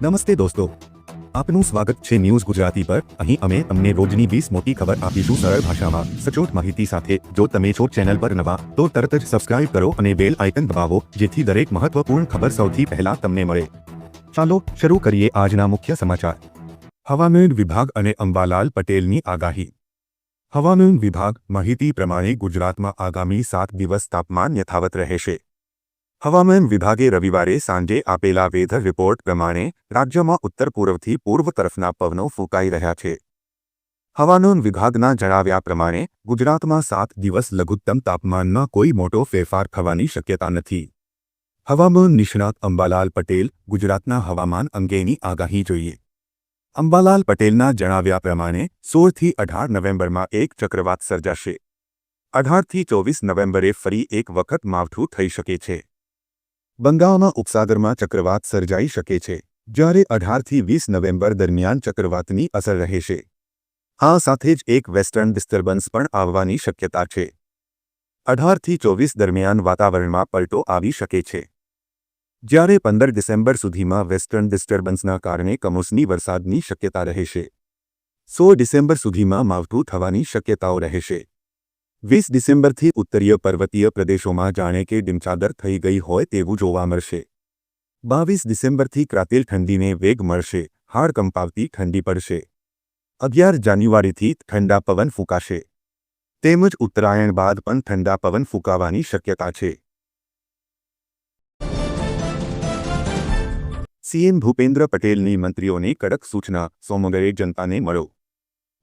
નમસ્તે દોસ્તો, આપનું સ્વાગત છે ન્યૂઝ ગુજરાતી પર। અહીં અમે તમને રોજની 20 મોટી ખબર આપીશું સરળ ભાષામાં સચોટ માહિતી સાથે। જો તમે છો ચેનલ પર નવા તો તરત જ સબસ્ક્રાઇબ કરો અને બેલ આઇકન દબાવો જેથી દરેક મહત્વપૂર્ણ ખબર સૌથી પહેલા તમને મળે। ચાલો શરૂ કરીએ આજના મુખ્ય સમાચાર। હવામાન વિભાગ અને અંબાલાલ પટેલની આગાહી। હવામાન વિભાગ માહિતી પ્રમાણે ગુજરાતમાં આગામી 7 દિવસ તાપમાન યથાવત રહેશે। હવામાન વિભાગે રવિવારે સાંજે આપેલા વેધર રિપોર્ટ પ્રમાણે રાજ્યમાં ઉત્તર પૂર્વથી પૂર્વ તરફના પવનો ફૂંકાઈ રહ્યા છે। હવામાન વિભાગના જણાવ્યા પ્રમાણે ગુજરાતમાં 7 દિવસ લઘુત્તમ તાપમાનમાં કોઈ મોટો ફેરફાર થવાની શક્યતા નથી। હવામાન નિષ્ણાત અંબાલાલ પટેલ ગુજરાતના હવામાન અંગેની આગાહી જોઈએ। અંબાલાલ પટેલના જણાવ્યા પ્રમાણે 16 થી 18 નવેમ્બરમાં એક ચક્રવાત સર્જાશે। 18 થી 24 નવેમ્બરે ફરી એક વખત માવઠું થઈ શકે છે। બંગાળના ઉપસાગરમાં ચક્રવાત સર્જાઈ શકે છે, જ્યારે 18 થી 20 નવેમ્બર દરમિયાન ચક્રવાતની અસર રહેશે। આ સાથે જ એક વેસ્ટર્ન ડિસ્ટર્બન્સ પણ આવવાની શક્યતા છે। 18 થી 24 દરમિયાન વાતાવરણમાં પલટો આવી શકે છે, જ્યારે 15 ડિસેમ્બર સુધીમાં વેસ્ટર્ન ડિસ્ટર્બન્સના કારણે કમોસમી વરસાદની શક્યતા રહેશે। 16 ડિસેમ્બર સુધીમાં માવઠું થવાની શક્યતાઓ રહેશે। 20 ડિસેમ્બરથી ઉત્તરીય પર્વતીય પ્રદેશોમાં જાણે કે ડિમચાદર થઈ ગઈ હોય તેવું જોવા મળશે। 22 ડિસેમ્બરથી ક્રાંતિલ ઠંડીને વેગ મળશે, હાડ કંપાવતી ઠંડી પડશે। 11 જાન્યુઆરીથી ઠંડા પવન ફૂંકાશે, તેમજ ઉત્તરાયણ બાદ પણ ઠંડા પવન ફૂંકાવાની શક્યતા છે। સીએમ ભૂપેન્દ્ર પટેલની મંત્રીઓને કડક સૂચના, સોમવારે જનતાને મળો।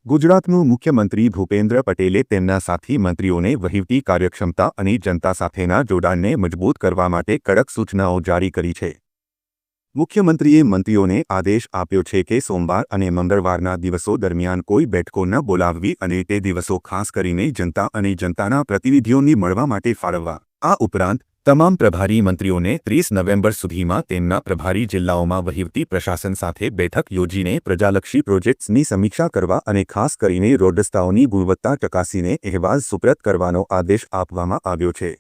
ગુજરાતનું મુખ્યમંત્રી ભૂપેન્દ્ર પટેલે તેમના સાથી મંત્રીઓને વહીવટી કાર્યક્ષમતા અને જનતા સાથેના જોડાણને મજબૂત કરવા માટે કડક સૂચનાઓ જારી કરી છે। મુખ્યમંત્રીએ મંત્રીઓને આદેશ આપ્યો છે કે સોમવાર અને મંગળવારના દિવસો દરમિયાન કોઈ બેઠકો ન બોલાવવી અને તે દિવસો ખાસ કરીને જનતા અને જનતાના પ્રતિનિધિઓને મળવા માટે ફાળવવા। આ ઉપરાંત તમામ પ્રભારી મંત્રીઓને 30 નવેમ્બર સુધીમાં તેમના પ્રભારી જિલ્લાઓમાં વહીવટી પ્રશાસન સાથે બેઠક યોજીને પ્રજાલક્ષી પ્રોજેક્ટ્સની સમીક્ષા કરવા અને ખાસ કરીને રોડ રસ્તાઓની ગુણવત્તા ચકાસીને અહેવાલ સુપ્રત કરવાનો આદેશ આપવામાં આવ્યો છે।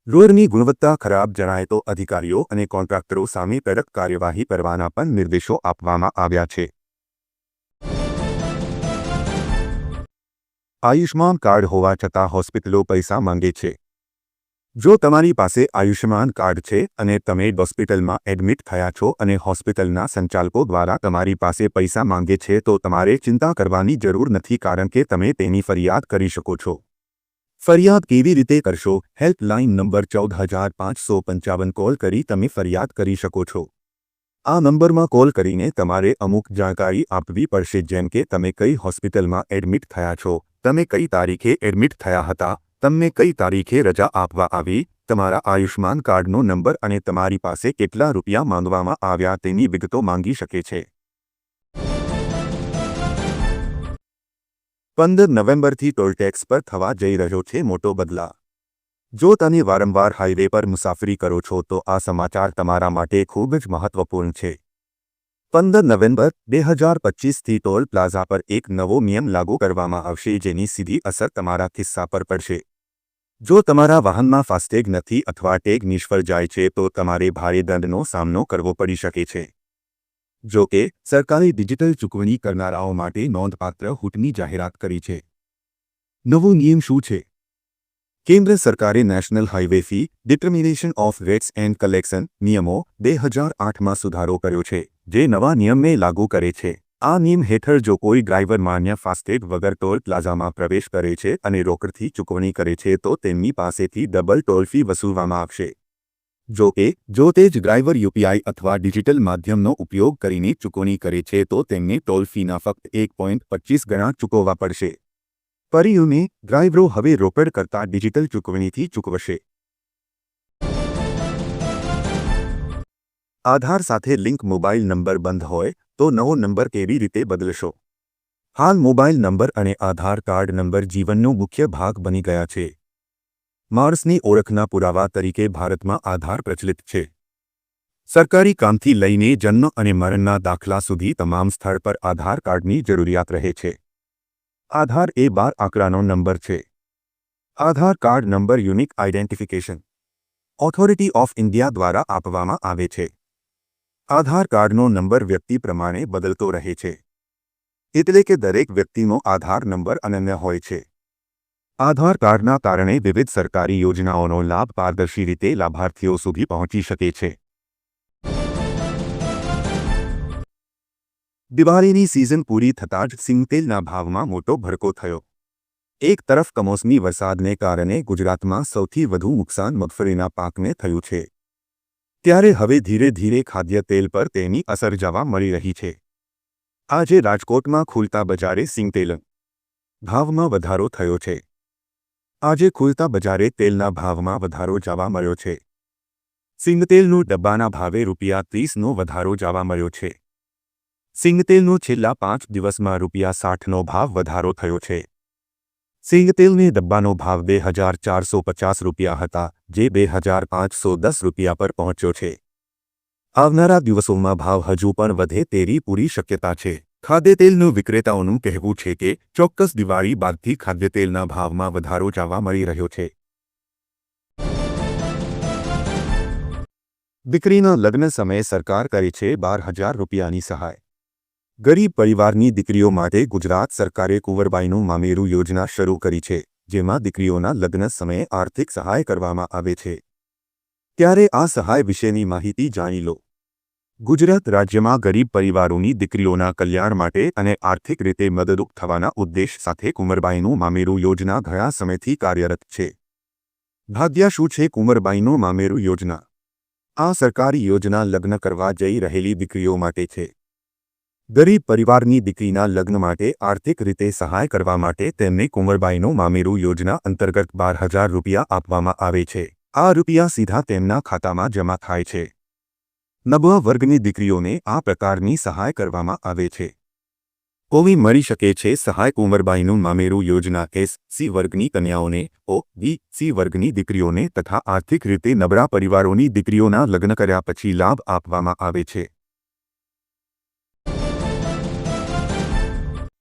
રોડની ગુણવત્તા ખરાબ જણાય તો અધિકારીઓ અને કોન્ટ્રાક્ટરો સામે કડક કાર્યવાહી કરવાના પણ નિર્દેશો આપવામાં આવ્યા છે। આયુષ્માન કાર્ડ હોવા છતાં હોસ્પિટલો પૈસા માંગે છે। જો તમારી પાસે આયુષ્માન કાર્ડ છે અને તમે હોસ્પિટલમાં એડમિટ થયા છો અને હોસ્પિટલના સંચાલકો દ્વારા તમારી પાસે પૈસા માંગે છે તો તમારે ચિંતા કરવાની જરૂર નથી, કારણ કે તમે તેની ફરિયાદ કરી શકો છો। ફરિયાદ કેવી રીતે કરશો? હેલ્પલાઇન નંબર 14555 કોલ કરી તમે ફરિયાદ કરી શકો છો। આ નંબરમાં કોલ કરીને તમારે અમુક જાણકારી આપવી પડશે, જેમ કે તમે કઈ હોસ્પિટલમાં એડમિટ થયા છો, તમે કઈ તારીખે એડમિટ થયા હતા, તમને કઈ તારીખે રજા આપવા આવી, તમારા આયુષ્માન કાર્ડનો નંબર અને તમારી પાસે કેટલા રૂપિયા માંગવામાં આવ્યા તેની વિગતો માંગી શકે છે। 15 નવેમ્બરથી ટોલ ટેક્સ પર થવા જઈ રહ્યો છે મોટો બદલાવ। જો તમે વારંવાર હાઈવે પર મુસાફરી કરો છો તો આ સમાચાર તમારા માટે ખૂબ જ મહત્વપૂર્ણ છે। 15 નવેમ્બર 2025થી ટોલ પ્લાઝા પર એક નવો નિયમ લાગુ કરવામાં આવશે, જેની સીધી અસર તમારા ખિસ્સા પર પડશે। જો તમારા વાહનમાં ફાસ્ટેગ નથી અથવા ટેગ નિષ્ફળ જાય છે તો તમારે ભારે દંડનો સામનો કરવો પડી શકે છે। જો કે સરકારે ડિજિટલ ચૂકવણી કરનારાઓ માટે નોંધપાત્ર છૂટની જાહેરાત કરી છે। નવો નિયમ શું છે? કેન્દ્ર સરકારે national highway fee determination of rates and collection નિયમો 2008માં સુધારો કર્યો છે, જે નવા નિયમને લાગુ કરે છે। આ નિયમ હેઠળ જો કોઈ ડ્રાઈવર માન્ય ફાસ્ટેગ વગર ટોલ પ્લાઝામાં પ્રવેશ કરે છે અને રોકડથી ચૂકવણી કરે છે તો તેમની પાસેથી ડબલ ટોલ ફી વસૂલવામાં આવશે। જો કે જો તે જ ડ્રાઈવર યુપીઆઈ અથવા ડિજિટલ માધ્યમનો ઉપયોગ કરીને ચૂકવણી કરે છે તો તેમને ટોલ ફીના ફક્ત 1.25 ગણા ચૂકવવા પડશે। પરિણામે ડ્રાઈવરો હવે રોકડ કરતાં ડિજિટલ ચૂકવણીથી ચૂકવશે। આધાર સાથે લિંક મોબાઈલ નંબર બંધ હોય તો નવો નંબર કેવી રીતે બદલશો? હાલ મોબાઈલ નંબર અને આધાર કાર્ડ નંબર જીવનનો મુખ્ય ભાગ બની ગયા છે। માણસની ઓળખના પુરાવા તરીકે ભારતમાં આધાર પ્રચલિત છે। સરકારી કામથી લઈને જન્મ અને મરણના દાખલા સુધી તમામ સ્થળ પર આધાર કાર્ડની જરૂરિયાત રહે છે। આધાર એ 12 આંકડાનો નંબર છે। Aadhaar card number unique identification authority of India દ્વારા આપવામાં આવે છે। આધાર કાર્ડનો નંબર વ્યક્તિ પ્રમાણે બદલતો રહે છે, એટલે કે દરેક વ્યક્તિનો આધાર નંબર અનન્ય હોય છે. આધાર કાર્ડના કારણે વિવિધ સરકારી યોજનાઓનો લાભ પારદર્શી રીતે લાભાર્થીઓ સુધી પહોંચી શકે છે. દિવાળીની સિઝન પૂરી થતાં જ સિંગતેલના ભાવમાં મોટો ભડકો થયો. એક તરફ કમોસમી વરસાદને કારણે ગુજરાતમાં સૌથી વધુ નુકસાન મગફળીના પાકને થયું છે, ત્યારે હવે ધીરે ધીરે ખાદ્ય તેલ પર તેની અસર જોવા મળી રહી છે. આજે રાજકોટમાં ખુલતા બજારે સિંગતેલ ભાવમાં વધારો થયો છે. આજે ખુલતા બજારે તેલના ભાવમાં વધારો જોવા મળ્યો છે. સિંગતેલનું ડબ્બાના ભાવે ₹30નો વધારો જોવા મળ્યો છે. સિંગતેલનો છેલ્લા 5 દિવસમાં ₹60નો ભાવ વધારો થયો છે. સિંગતેલને ડબ્બાનો ભાવ ₹2450 હતા, જે ₹2510 પર પહોંચ્યો છે. આવનારા દિવસોમાં ભાવ હજુ પણ વધે તેવી પૂરી શક્યતા છે. ખાદ્યતેલનું વિક્રેતાઓનું કહેવું છે કે ચોક્કસ દિવાળી બાદથી ખાદ્યતેલના ભાવમાં વધારો જોવા મળી રહ્યો છે. દીકરીના લગ્ન સમયે સરકાર કરે છે ₹12,000ની સહાય. ગરીબ પરિવારની દીકરીઓ માટે ગુજરાત સરકારે કુંવરબાઈનું મામેરું યોજના શરૂ કરી છે, જેમાં દીકરીઓના લગ્ન સમયે આર્થિક સહાય કરવામાં આવે છે. ત્યારે આ સહાય વિશેની માહિતી જાણી લો. ગુજરાત રાજ્યમાં ગરીબ પરિવારોની દીકરીઓના કલ્યાણ માટે અને આર્થિક રીતે મદદરૂપ થવાના ઉદ્દેશ સાથે કુંવરબાઈનું મામેરું યોજના ઘણા સમયથી કાર્યરત છે. ભાગ્યા શું છે કુંવરબાઈનું મામેરું યોજના? આ સરકારી યોજના લગ્ન કરવા જઈ રહેલી દીકરીઓ માટે છે. ગરીબ પરિવારની દીકરીના લગ્ન માટે આર્થિક રીતે સહાય કરવા માટે તેમને કુંવરબાઈનું મામેરું યોજના અંતર્ગત ₹12,000 આપવામાં આવે છે. આ રૂપિયા સીધા તેમના ખાતામાં જમા થાય છે. નબળા વર્ગની દીકરીઓને આ પ્રકારની સહાય કરવામાં આવે છે. ઓવી મળી શકે છે સહાય. કુંવરબાઈનું મામેરું યોજના SC વર્ગની કન્યાઓને, OBC વર્ગની દીકરીઓને તથા આર્થિક રીતે નબળા પરિવારોની દીકરીઓના લગ્ન કર્યા પછી લાભ આપવામાં આવે છે.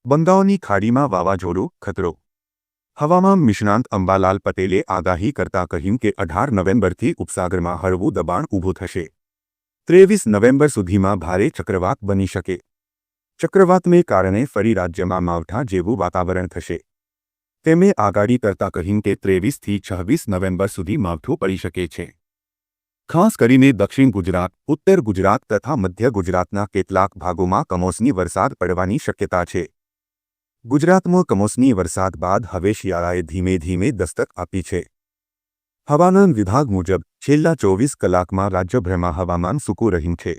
બંગાળની ખાડીમાં વાવાઝોડું ખતરો. હવામાન નિષ્ણાંત અંબાલાલ પટેલે આગાહી કરતા કહ્યું કે 18 નવેમ્બરથી ઉપસાગરમાં હળવું દબાણ ઊભું થશે. 23 નવેમ્બર સુધીમાં ભારે ચક્રવાત બની શકે. ચક્રવાતને કારણે ફરી રાજ્યમાં માવઠા જેવું વાતાવરણ થશે. તેમણે આગાહી કરતા કહ્યું કે 23થી 26 નવેમ્બર સુધી માવઠું પડી શકે છે. ખાસ કરીને દક્ષિણ ગુજરાત, ઉત્તર ગુજરાત તથા મધ્ય ગુજરાતના કેટલાક ભાગોમાં કમોસમી વરસાદ પડવાની શક્યતા છે. ગુજરાતમાં કમોસમી વરસાદ બાદ હવે શિયાળાએ ધીમે ધીમે દસ્તક આપી છે. હવામાન વિભાગ મુજબ છેલ્લા 24 કલાકમાં રાજ્યભરમાં હવામાન સૂકું રહ્યું છે.